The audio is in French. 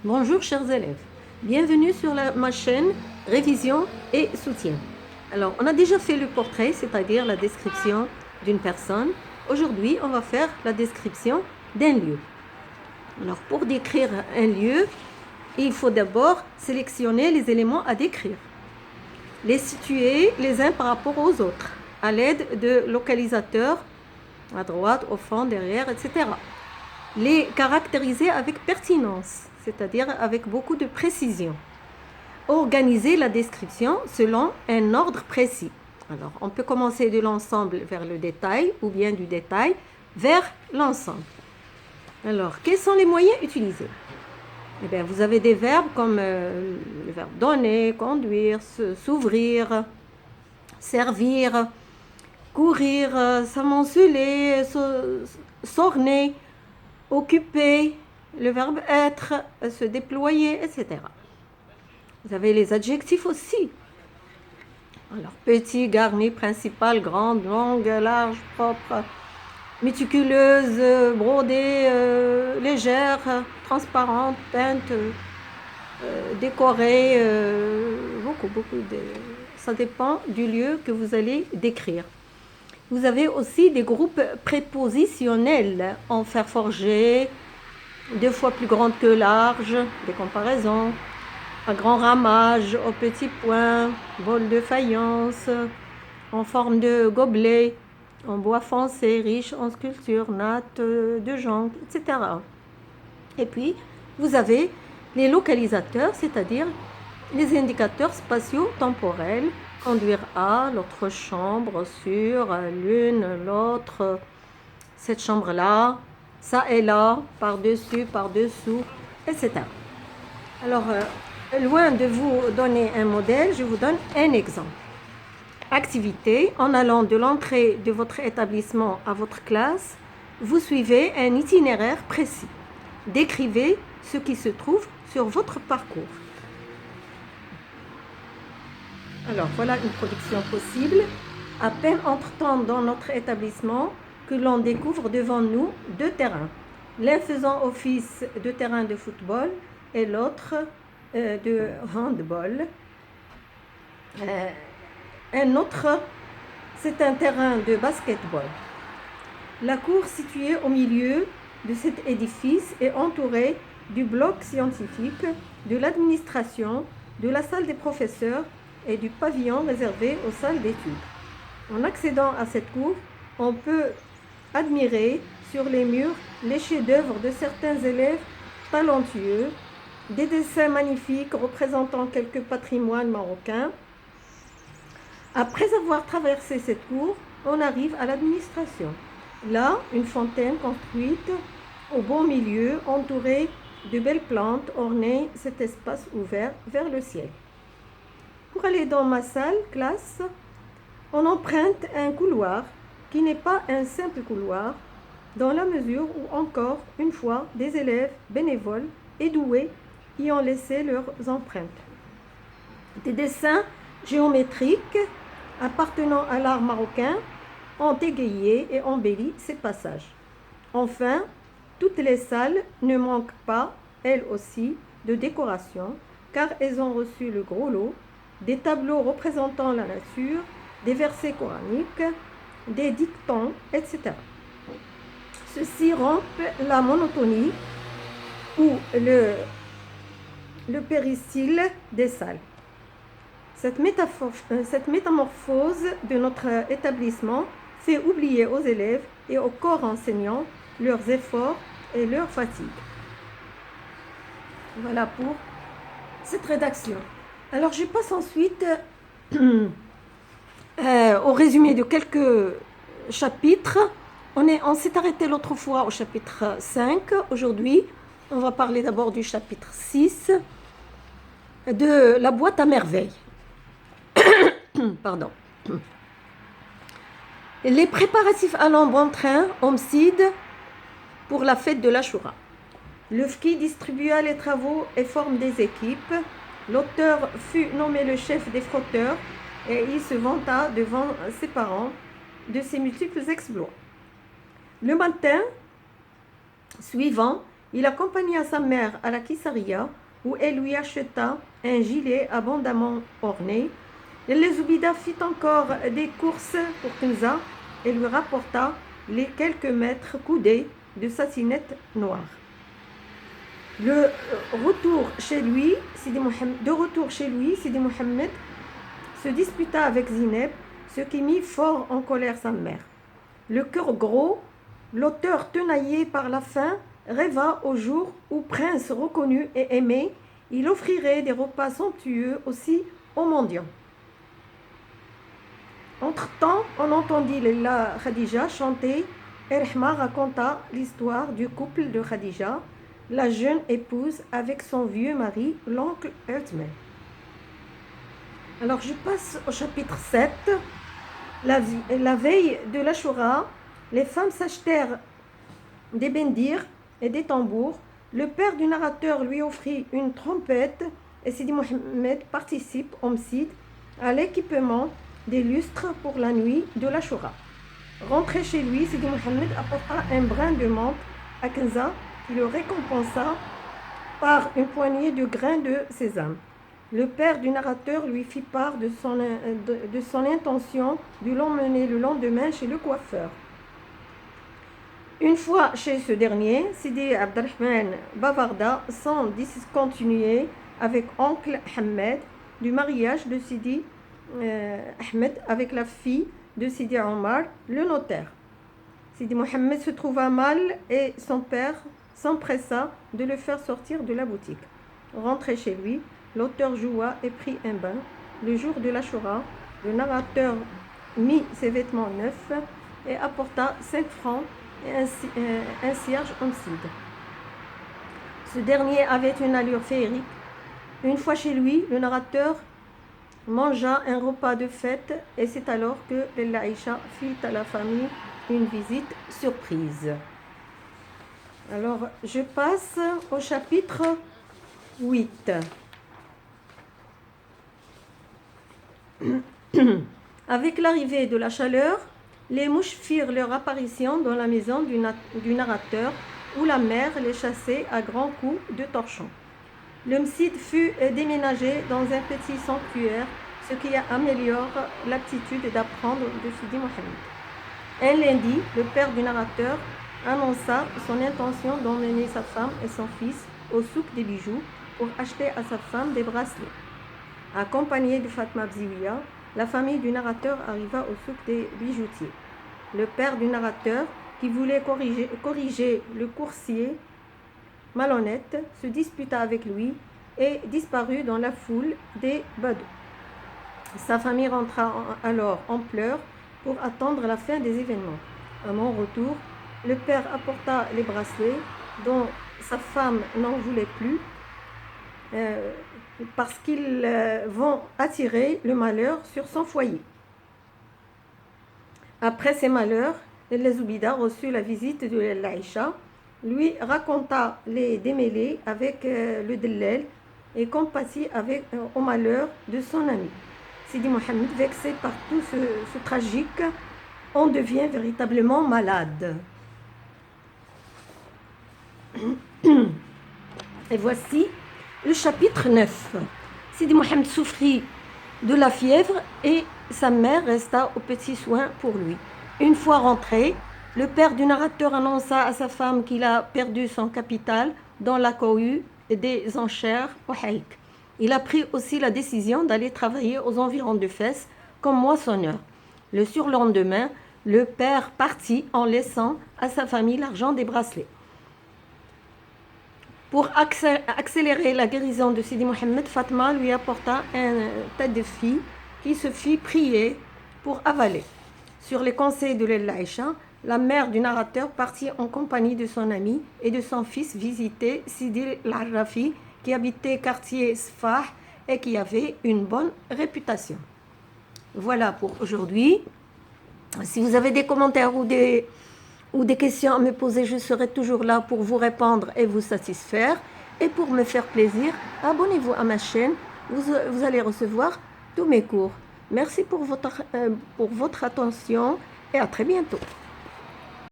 Bonjour chers élèves, bienvenue sur ma chaîne Révision et Soutien. Alors, on a déjà fait le portrait, c'est-à-dire la description d'une personne. Aujourd'hui, on va faire la description d'un lieu. Alors, pour décrire un lieu, il faut d'abord sélectionner les éléments à décrire, les situer les uns par rapport aux autres, à l'aide de localisateurs, à droite, au fond, derrière, etc. Les caractériser avec pertinence, c'est-à-dire avec beaucoup de précision. Organiser la description selon un ordre précis. Alors, on peut commencer de l'ensemble vers le détail ou bien du détail vers l'ensemble. Alors, quels sont les moyens utilisés? Eh bien, vous avez des verbes comme le verbe donner, conduire, s'ouvrir, servir, courir, s'amonceler, s'orner, occuper, le verbe être, se déployer, etc. Vous avez les adjectifs aussi. Alors, petit, garni, principal, grande, longue, large, propre, méticuleuse, brodée, légère, transparente, peinte, décorée, beaucoup de... Ça dépend du lieu que vous allez décrire. Vous avez aussi des groupes prépositionnels en fer forgé, 2 fois plus grande que large, des comparaisons, un grand ramage, au petit point, bol de faïence, en forme de gobelet, en bois foncé, riche en sculptures, nattes de jonc, etc. Et puis, vous avez les localisateurs, c'est-à-dire les indicateurs spatiaux temporels, conduire à, l'autre chambre, sur, l'une, l'autre, cette chambre-là, ça et là, par-dessus, par-dessous, etc. Alors, loin de vous donner un modèle, je vous donne un exemple. Activité, en allant de l'entrée de votre établissement à votre classe, vous suivez un itinéraire précis. Décrivez ce qui se trouve sur votre parcours. Alors, voilà une production possible. À peine entre-temps dans notre établissement que l'on découvre devant nous 2 terrains. L'un faisant office de terrain de football et l'autre de handball. Un autre, c'est un terrain de basketball. La cour située au milieu de cet édifice est entourée du bloc scientifique, de l'administration, de la salle des professeurs et du pavillon réservé aux salles d'études. En accédant à cette cour, on peut admirer sur les murs les chefs-d'œuvre de certains élèves talentueux, des dessins magnifiques représentant quelques patrimoines marocains. Après avoir traversé cette cour, on arrive à l'administration. Là, une fontaine construite au bon milieu, entourée de belles plantes, ornait cet espace ouvert vers le ciel. Pour aller dans ma salle, classe, on emprunte un couloir qui n'est pas un simple couloir, dans la mesure où encore une fois des élèves bénévoles et doués y ont laissé leurs empreintes. Des dessins géométriques appartenant à l'art marocain ont égayé et embelli ces passages. Enfin, toutes les salles ne manquent pas, elles aussi, de décoration, car elles ont reçu le gros lot, des tableaux représentant la nature, des versets coraniques, des dictons, etc. Ceci rompt la monotonie ou le péristyle des salles. Cette métamorphose de notre établissement fait oublier aux élèves et au corps enseignant leurs efforts et leurs fatigues. Voilà pour cette rédaction. Alors, je passe ensuite au résumé de quelques chapitres. On s'est arrêté l'autre fois au chapitre 5. Aujourd'hui, on va parler d'abord du chapitre 6 de la boîte à merveilles. Pardon. Les préparatifs allant bon train, homicide pour la fête de l'Achoura. Le FKI distribua les travaux et forme des équipes. L'auteur fut nommé le chef des frotteurs et il se vanta devant ses parents de ses multiples exploits. Le matin suivant, Il accompagna sa mère à la Kissaria, où elle lui acheta un gilet abondamment orné. Les Zoubida fit encore des courses pour Kenza et lui rapporta les quelques mètres coudés de sassinette noire. De retour chez lui, Sidi Mohammed se disputa avec Zineb, ce qui mit fort en colère sa mère. Le cœur gros, l'auteur tenaillé par la faim rêva au jour où, prince reconnu et aimé, il offrirait des repas somptueux aussi aux mendiants. Entre-temps, on entendit la Khadija chanter et Rahma raconta l'histoire du couple de Khadija, la jeune épouse avec son vieux mari, l'oncle Uthman. Alors je passe au chapitre 7. La veille de l'Ashura, les femmes s'achetèrent des bendirs et des tambours. Le père du narrateur lui offrit une trompette et Sidi Mohammed participe au Msid à l'équipement des lustres pour la nuit de l'Ashura. Rentré chez lui, Sidi Mohammed apporta un brin de menthe à Kenza qui le récompensa par une poignée de grains de sésame. Le père du narrateur lui fit part de son intention de l'emmener le lendemain chez le coiffeur. Une fois chez ce dernier, Sidi Abdelrahman bavarda sans discontinuer avec oncle Ahmed du mariage de Sidi Ahmed avec la fille de Sidi Omar, le notaire. Sidi Mohammed se trouva mal et son père s'empressa de le faire sortir de la boutique. Rentré chez lui, l'auteur joua et prit un bain. Le jour de l'Ashura, le narrateur mit ses vêtements neufs et apporta 5 francs et un cierge homicide. Ce dernier avait une allure féerique. Une fois chez lui, le narrateur mangea un repas de fête et c'est alors que Aïcha fit à la famille une visite surprise. Alors, je passe au chapitre 8. Avec l'arrivée de la chaleur, les mouches firent leur apparition dans la maison du narrateur où la mère les chassait à grands coups de torchon. Le Msid fut déménagé dans un petit sanctuaire, ce qui améliore l'aptitude d'apprendre de Sidi Mohammed. Un lundi, le père du narrateur annonça son intention d'emmener sa femme et son fils au souk des bijoux pour acheter à sa femme des bracelets. Accompagnée de Fatma Bziouia, la famille du narrateur arriva au souk des bijoutiers. Le père du narrateur, qui voulait corriger le coursier malhonnête, se disputa avec lui et disparut dans la foule des badous. Sa famille rentra alors en pleurs pour attendre la fin des événements. À mon retour, le père apporta les bracelets dont sa femme n'en voulait plus parce qu'ils vont attirer le malheur sur son foyer. Après ces malheurs, les Zoubida reçut la visite de l'Aïcha, lui raconta les démêlés avec le Dellel et compatit au malheur de son ami. Sidi Mohammed, vexé par tout ce tragique, on devient véritablement malade. Et voici le chapitre 9. Sidi Mohammed souffrit de la fièvre et sa mère resta aux petits soins pour lui. Une fois rentré, le père du narrateur annonça à sa femme qu'il a perdu son capital dans la cohue des enchères au Haïk. Il a pris aussi la décision d'aller travailler aux environs de Fès comme moissonneur. Le surlendemain, le père partit en laissant à sa famille l'argent des bracelets. Pour accélérer la guérison de Sidi Mohammed, Fatma lui apporta un tête de fille qui se fit prier pour avaler. Sur les conseils de l'Aïcha, la mère du narrateur partit en compagnie de son ami et de son fils visiter Sidi l'Arrafi qui habitait quartier Sfah et qui avait une bonne réputation. Voilà pour aujourd'hui. Si vous avez des commentaires ou des questions à me poser, je serai toujours là pour vous répondre et vous satisfaire. Et pour me faire plaisir, abonnez-vous à ma chaîne. Vous allez recevoir tous mes cours. Merci pour votre attention et à très bientôt.